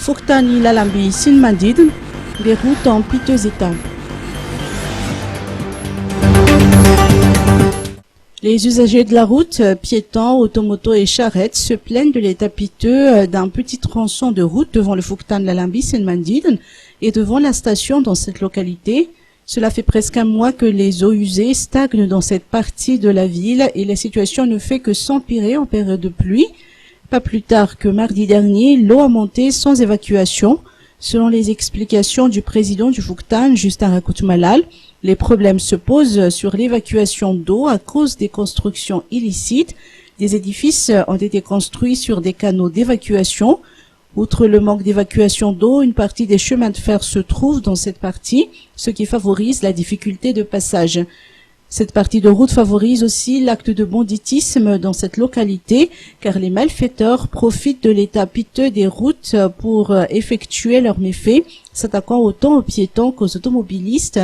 Foktani Lalambi Sinmandid, des routes en piteux état. Les usagers de la route, piétons, automotos et charrettes, se plaignent de l'état piteux d'un petit tronçon de route devant le Foktani Lalambi Sinmandid et devant la station dans cette localité. Cela fait presque un mois que les eaux usées stagnent dans cette partie de la ville et la situation ne fait que s'empirer en période de pluie. Pas plus tard que mardi dernier, l'eau a monté sans évacuation. Selon les explications du président du Foktani, Justin Rakoutou-Malal, les problèmes se posent sur l'évacuation d'eau à cause des constructions illicites. Des édifices ont été construits sur des canaux d'évacuation. Outre le manque d'évacuation d'eau, une partie des chemins de fer se trouve dans cette partie, ce qui favorise la difficulté de passage. Cette partie de route favorise aussi l'acte de banditisme dans cette localité, car les malfaiteurs profitent de l'état piteux des routes pour effectuer leurs méfaits, s'attaquant autant aux piétons qu'aux automobilistes.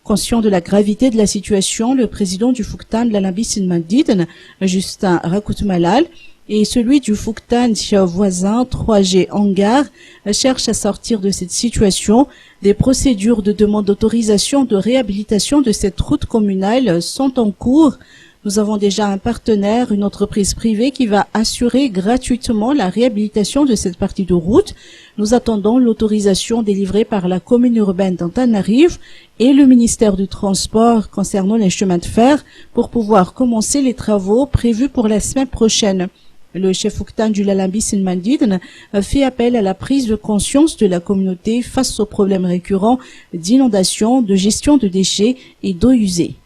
Conscient de la gravité de la situation, le président du Foktani Lalambi Sinmandid, Justin Rakoutou-Malal, et celui du Foktani voisin 3G Hangar cherche à sortir de cette situation. Des procédures de demande d'autorisation de réhabilitation de cette route communale sont en cours. Nous avons déjà un partenaire, une entreprise privée qui va assurer gratuitement la réhabilitation de cette partie de route. Nous attendons l'autorisation délivrée par la commune urbaine d'Antananarivo et le ministère du Transport concernant les chemins de fer pour pouvoir commencer les travaux prévus pour la semaine prochaine. Le chef Foktani du Lalambi Sinmandid fait appel à la prise de conscience de la communauté face aux problèmes récurrents d'inondation, de gestion de déchets et d'eau usée.